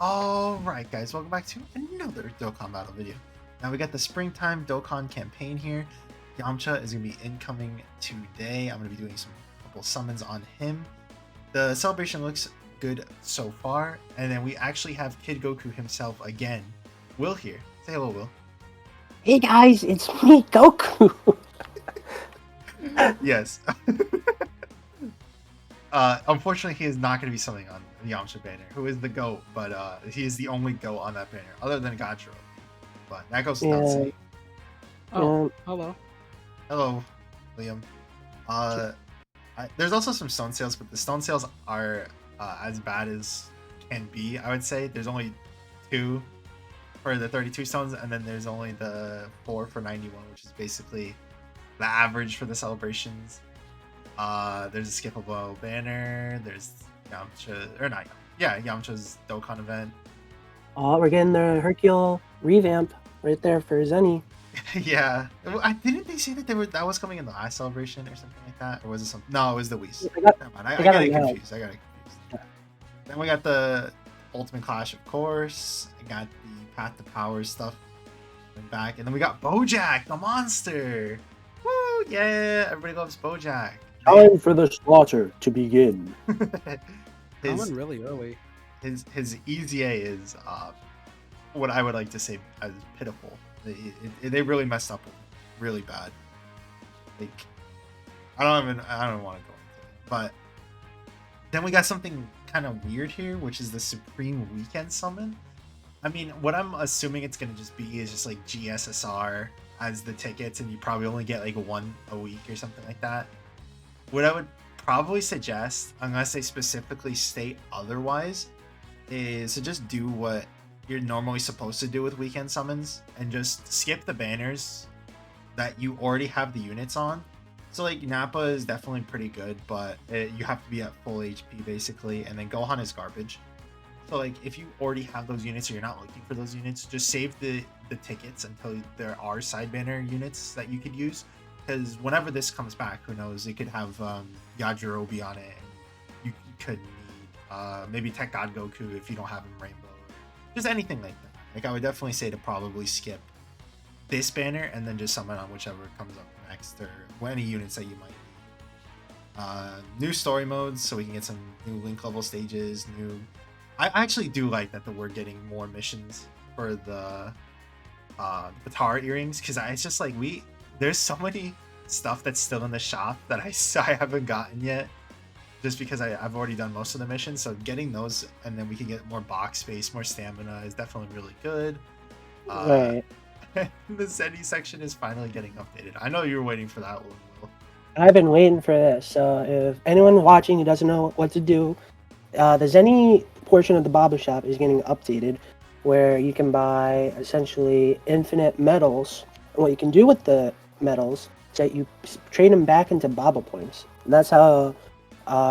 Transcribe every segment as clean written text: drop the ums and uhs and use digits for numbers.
Alright guys, welcome back to another Dokkan Battle video. Now we got the springtime Dokkan campaign here. Yamcha is going to be incoming today. I'm going to be doing some couple summons on him. The celebration looks good so far. And then we actually have Kid Goku himself again. Will here. Say hello, Will. Hey guys, it's me, Goku. Yes. Unfortunately, he is not going to be something on the Yamcha banner, who is the GOAT, but he is the only GOAT on that banner, other than Gachiro. But that goes without saying. Oh, hello. Hello, Liam. There's also some stone sales, but the stone sales are as bad as can be, I would say. There's only 2 for the 32 stones, and then there's only the 4 for 91, which is basically the average for the celebrations. There's a skippable banner. There's Yamcha, or not? Yeah, Yamcha's Dokkan event. Oh, we're getting the Hercule revamp right there for Zenny. Yeah, didn't they say that that was coming in the last celebration or something like that, or was it something? No, it was the Whis. I got it confused. Yeah. Then we got the Ultimate Clash, of course. I got the Path to Power stuff back, and then we got BoJack, the monster. Woo! Yeah, everybody loves BoJack. Time for the slaughter to begin. Coming really early. His EZA is what I would like to say as pitiful. They really messed up really bad. Like I don't want to go into it. But then we got something kind of weird here, which is the Supreme Weekend summon. I mean, what I'm assuming it's gonna just be is just like GSSR as the tickets, and you probably only get like 1 a week or something like that. What I would probably suggest, unless they specifically state otherwise, is to just do what you're normally supposed to do with weekend summons and just skip the banners that you already have the units on. So like Nappa is definitely pretty good, but you have to be at full HP basically, and then Gohan is garbage. So like if you already have those units or you're not looking for those units, just save the tickets until there are side banner units that you could use. Because whenever this comes back, who knows, it could have Yajirobe on it, and you could need maybe Tech God Goku if you don't have him Rainbow. Just anything like that. Like I would definitely say to probably skip this banner and then just summon on whichever comes up next, or any units that you might need. New story modes, so we can get some new link level stages. I actually do like that we're getting more missions for the Patara earrings, because it's just like there's so many stuff that's still in the shop that I haven't gotten yet, just because I've already done most of the missions. So getting those, and then we can get more box space, more stamina, is definitely really good. Right. The Zenny section is finally getting updated. I know you were waiting for that one, Will. I've been waiting for this. So if anyone watching who doesn't know what to do, the Zenny portion of the Baba shop is getting updated, where you can buy essentially infinite medals. And what you can do with the medals is that you trade them back into Baba points. And that's how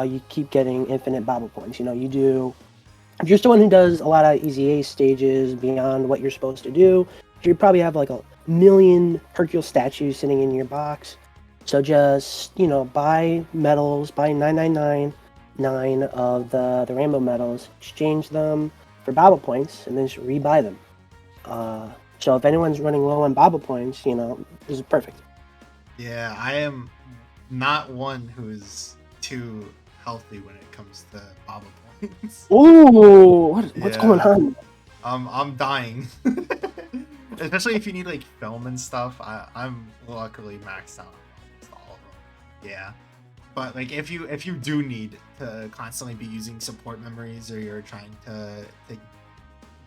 you keep getting infinite Baba points. You know, if you're someone who does a lot of EZA stages beyond what you're supposed to do, you probably have like 1,000,000 Hercule statues sitting in your box. So just, buy medals, buy 999 of the rainbow medals, exchange them for Baba points, and then just rebuy them. So if anyone's running low on Baba points, this is perfect. Yeah, I am not one who's too healthy when it comes to Baba points. Ooh, what's going on? I'm dying. Especially if you need like film and stuff. I'm luckily maxed out on all of them. Yeah. But like if you do need to constantly be using support memories, or you're trying to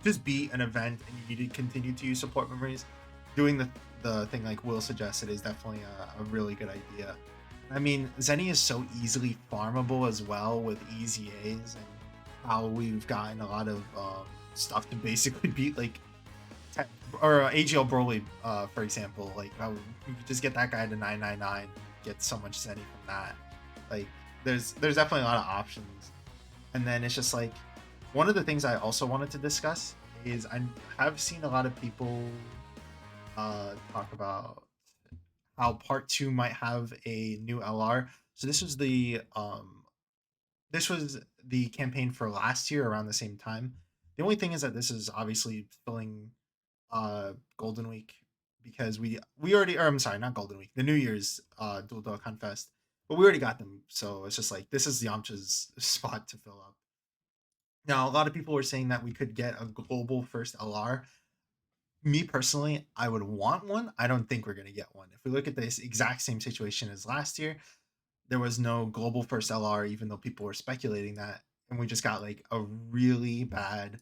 just beat an event and you need to continue to use support memories, doing the thing like Will suggested is definitely a really good idea. I mean, Zenny is so easily farmable as well with EZAs, and how we've gotten a lot of stuff to basically beat like or AGL Broly, for example. Like how you could just get that guy to 999, get so much Zenny from that. Like there's definitely a lot of options. And then it's just like, one of the things I also wanted to discuss is I have seen a lot of people talk about how part 2 might have a new LR. So this was the campaign for last year around the same time. The only thing is that this is obviously filling Golden Week because we already, or I'm sorry, not Golden Week, the New Year's Dual Dokkan Fest, but we already got them, so it's just like this is Yamcha's spot to fill up. Now, a lot of people were saying that we could get a global first LR. Me personally, I would want one. I don't think we're gonna get one. If we look at this exact same situation as last year, there was no global first LR, even though people were speculating that, and we just got like a really bad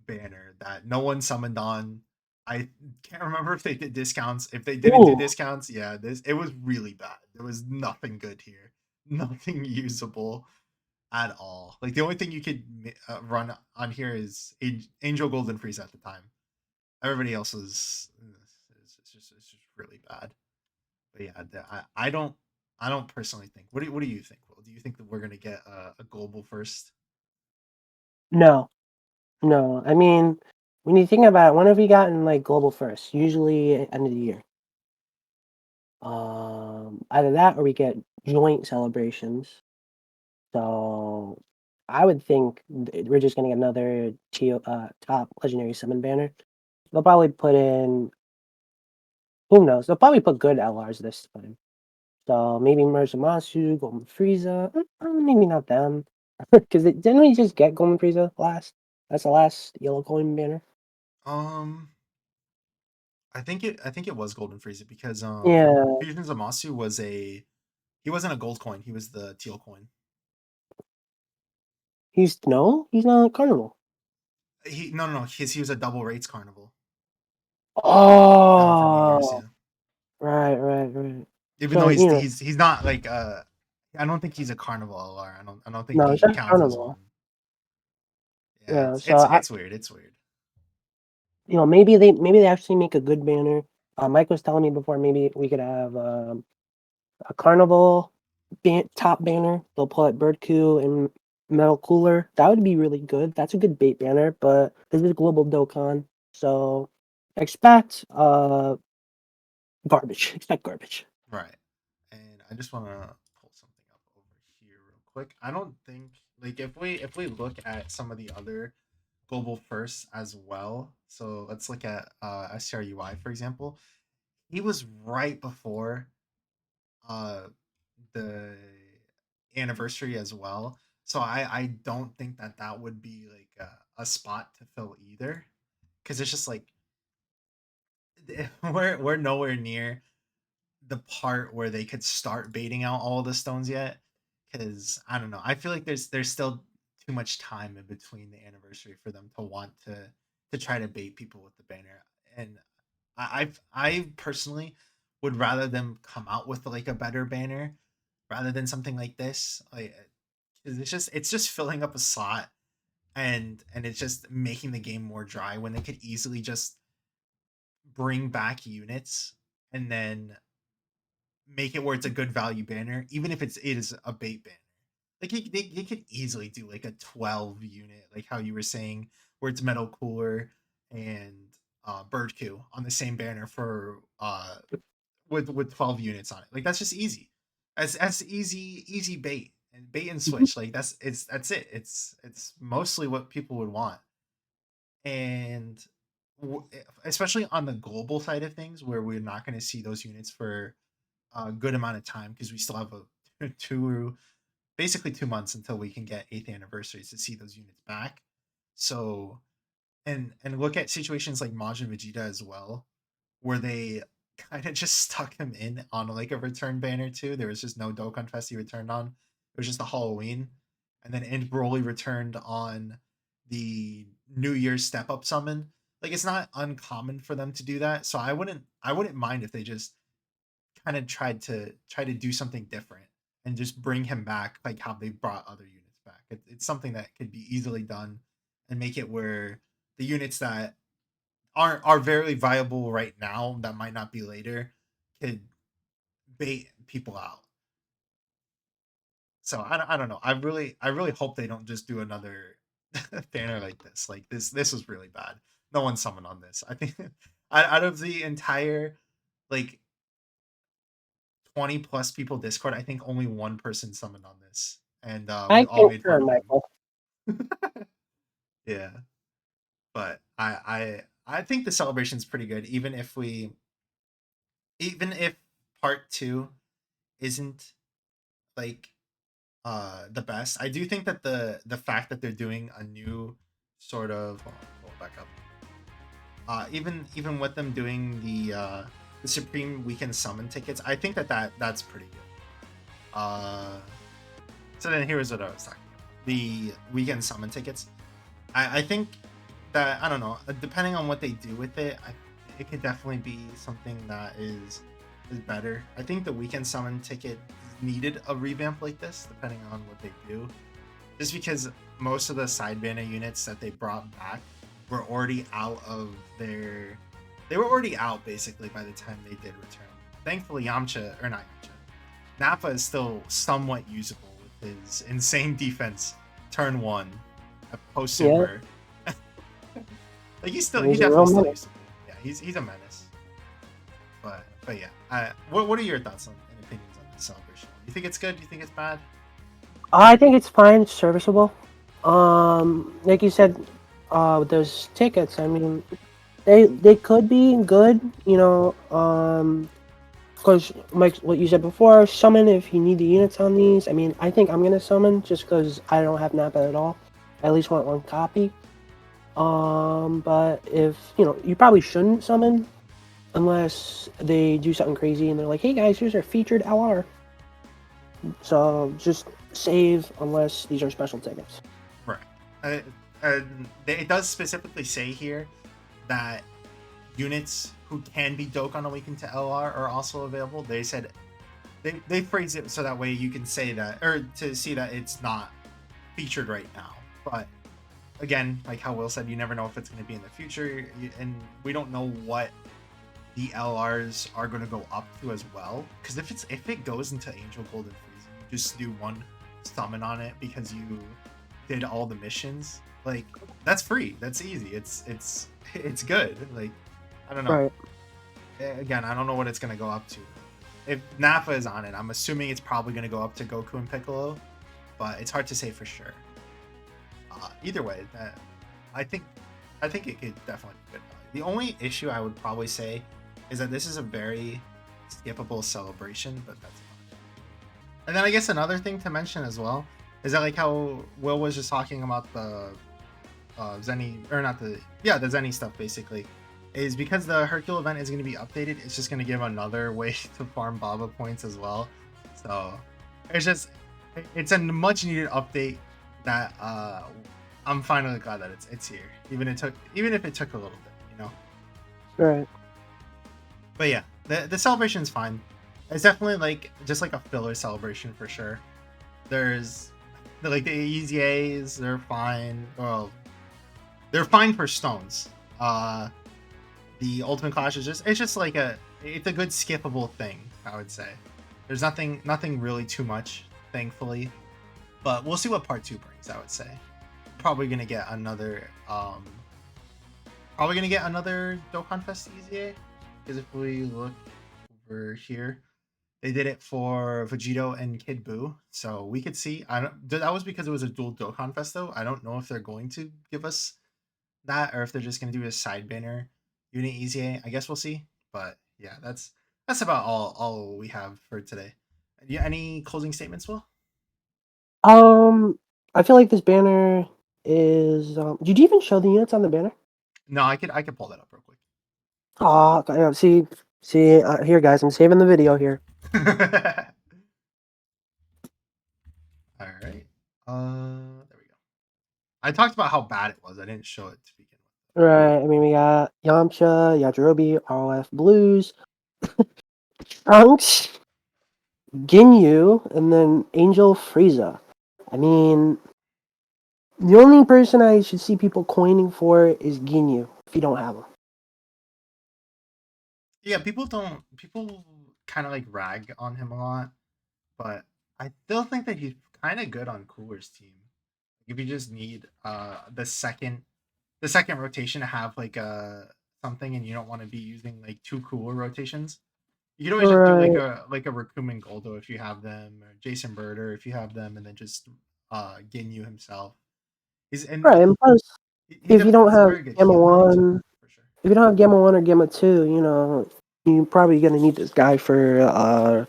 banner that no one summoned on. I can't remember if they did discounts. If they didn't do Ooh, discounts, yeah, this it was really bad. There was nothing good here, nothing usable at all. Like the only thing you could run on here is Angel Golden Freeze at the time. Everybody else is it's just really bad. But yeah, I don't personally think. What do you think? Will, do you think that we're gonna get a global first? no, no. I mean, when you think about it, when have we gotten like global first? Usually end of the year. Either that or we get joint celebrations. So I would think we're just gonna get another top legendary summon banner. They'll probably put in who knows? They'll probably put good LRs this time. So maybe Masu, Golden Frieza. Maybe not them. Because didn't we just get Golden Frieza last? That's the last yellow coin banner. Um, I think it was Golden Frieza because Yeah, Fusion Zamasu was a he wasn't a gold coin, he was the teal coin. he's not Carnival. He no no no he was a double rates carnival. Got him for New Year's, Oh, yeah. right. Even though So he's not like I don't think he's a carnival LR. I don't think no, it's he not counts as one. Carnival. Yeah, So it's weird. It's weird. maybe they actually make a good banner. Mike was telling me before maybe we could have a carnival top banner. They'll put Bird Coup and Metal Cooler. That would be really good. That's a good bait banner, but this is Global Dokkan, so expect garbage. Expect garbage. Right. And I just want to pull something up over here real quick. I don't think like if we look at some of the other global firsts as well. So let's look at SRUI for example. He was right before uh the anniversary as well. So I don't think that that would be like a spot to fill either cuz it's just like we're nowhere near the part where they could start baiting out all the stones yet because I don't know. I feel like there's still too much time in between the anniversary for them to want to try to bait people with the banner. And I personally would rather them come out with like a better banner rather than something like this. Like 'cause it's just filling up a slot and it's just making the game more dry when they could easily just bring back units and then make it where it's a good value banner, even if it is a bait banner. Like they could easily do like a 12 unit, like how you were saying, where it's metal cooler and bird coup on the same banner for with 12 units on it. Like that's just easy. That's easy bait and bait and switch. Like that's it. It's mostly what people would want. And especially on the global side of things where we're not going to see those units for a good amount of time because we still have a two basically 2 months until we can get eighth anniversaries to see those units back. So and look at situations like Majin Vegeta as well, where they kind of just stuck him in on like a return banner too. There was just no Dokkan Fest he returned on. It was just a Halloween, and then End Broly returned on the New Year's step up summon. Like it's not uncommon for them to do that, so I wouldn't mind if they just kind of try to do something different and just bring him back like how they brought other units back. It's something that could be easily done and make it where the units that are very viable right now that might not be later could bait people out. So I don't know. I really hope they don't just do another banner like this. Like this was really bad. No one summoned on this. I think out of the entire like 20 plus people Discord, I think only one person summoned on this. And we I all made fun concur, of him. Michael. Yeah. But I think the celebration's pretty good, even if part two isn't like the best. I do think that the fact that they're doing a new sort of pull it back up. Even with them doing the Supreme Weekend Summon tickets, I think that's pretty good. So then here's what I was talking about: the Weekend Summon tickets. I think that I don't know, depending on what they do with it, it could definitely be something that is better. I think the Weekend Summon ticket needed a revamp like this, depending on what they do, just because most of the side banner units that they brought back were already out of their they were already out basically by the time they did return. Thankfully Yamcha, or not Yamcha, Nappa is still somewhat usable with his insane defense turn one post super. Like he's definitely still usable. Yeah, he's a menace. But yeah, what are your thoughts and opinions on the celebration? You think it's good? Do you think it's bad? I think it's fine. It's serviceable. Like you said, with those tickets, I mean, they could be good. You know, of course, like what you said before, summon if you need the units on these. I mean, I think I'm gonna summon just because I don't have Nappa at all. I at least want one copy. But if you probably shouldn't summon unless they do something crazy and they're like, "Hey guys, here's our featured LR." So just save unless these are special tickets. Right. It does specifically say here that units who can be Dokkan on Awakened to LR are also available. They said they phrased it so that way you can say that, or to see that it's not featured right now. But again, like how Will said, you never know if it's going to be in the future, and we don't know what the LRs are going to go up to as well. Because if it goes into Angel Golden Freeze, you just do one summon on it because you did all the missions. Like that's free. That's easy. It's good. Like I don't know. Right. Again, I don't know what it's going to go up to. If Nappa is on it, I'm assuming it's probably going to go up to Goku and Piccolo, but it's hard to say for sure. Either way, I think it could definitely be good. The only issue I would probably say is that this is a very skippable celebration, but that's fine. And then I guess another thing to mention as well is that like how Will was just talking about the Zenny, or not the Zenny stuff basically, is because the Hercule event is going to be updated. It's just going to give another way to farm Baba points as well. So it's a much needed update that I'm finally glad that it's here. Even if it took a little bit, Right. But yeah, the celebration is fine. It's definitely like just like a filler celebration for sure. There's like the EZAs, they're fine. Well, they're fine for stones. The Ultimate Clash is it's just like it's a good skippable thing, I would say. There's nothing really too much, thankfully. But we'll see what part 2 brings, I would say. Probably gonna get another Dokkan Fest EZA. Because if we look over here, they did it for Vegito and Kid Buu. So we could see that was because it was a dual Dokkan Fest though. I don't know if they're going to give us that or if they're just gonna do a side banner unit EZA. I guess we'll see. But yeah, that's about all we have for today. Any closing statements, Will? I feel like this banner is. Did you even show the units on the banner? No, I could pull that up real quick. See, here, guys, I'm saving the video here. All right. There we go. I talked about how bad it was. I didn't show it to begin with. Right. I mean, we got Yamcha, Yajirobe, ROF Blues, Trunks, Ginyu, and then Angel Frieza. I mean, the only person I should see people coining for is Ginyu if you don't have him. Yeah, people kind of like rag on him a lot, but I still think that he's kind of good on Cooler's team. If you just need the second rotation to have like something, and you don't want to be using like 2 Cooler rotations, you could always just do like a Rakumen Goldo if you have them, or Jason Birder if you have them, and then just Ginyu himself. Right, and plus If you don't he's a have very good Gamma healer, so, 1, for sure. if you don't have Gamma 1 or Gamma 2, you know, you're probably gonna need this guy for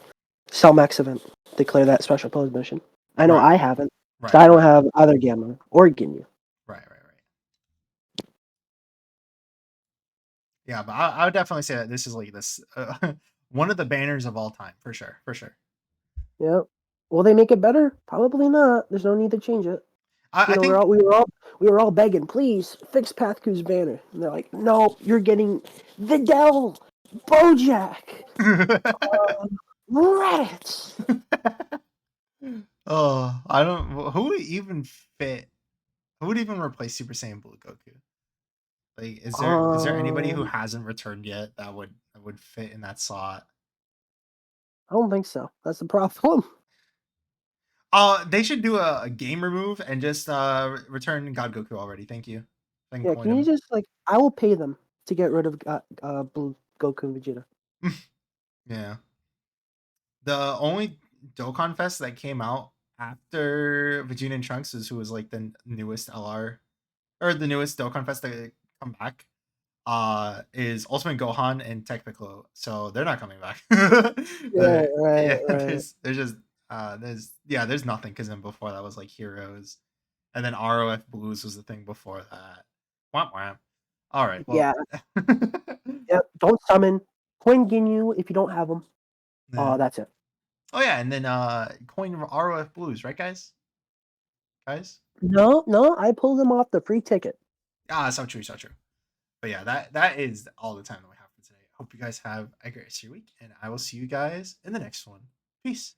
Cell Max event to clear that special pose mission. I know Right, I haven't. So right, I don't right, have either Gamma or Ginyu. right. Yeah, but I would definitely say that this is like this one of the banners of all time, for sure, for sure. Yep. Will they make it better? Probably not. There's no need to change it. I You know, think we were all begging, please fix Pathku's banner. And they're like, no, you're getting Videl, Bojack, Reddit. oh, I don't. Who would even fit? Who would even replace Super Saiyan Blue Goku? Like, is there anybody who Um, hasn't returned yet that would fit in that slot? I don't think so. That's the problem. They should do a game remove and just return God Goku already. Thank you. I can Yeah, coin can you him. just like I will pay them to get rid of Blue Goku and Vegeta. Yeah. The only Dokkan Fest that came out after Vegeta and Trunks is who was like the newest LR or the newest Dokkan Fest that come back. Is Ultimate Gohan and Tech Piccolo, so they're not coming back. Right, right, Yeah, right. there's just there's nothing because then before that was like Heroes, and then ROF Blues was the thing before that. Womp womp. All right, well, Yeah, yep. Don't summon. Coin Ginyu if you don't have them. yeah. That's it. Oh yeah, and then coin ROF Blues, right, guys? Guys, No, no, I pulled them off the free ticket. so true, so true. But yeah, that is all the time that we have for today. Hope you guys have a great rest of your week, and I will see you guys in the next one. Peace.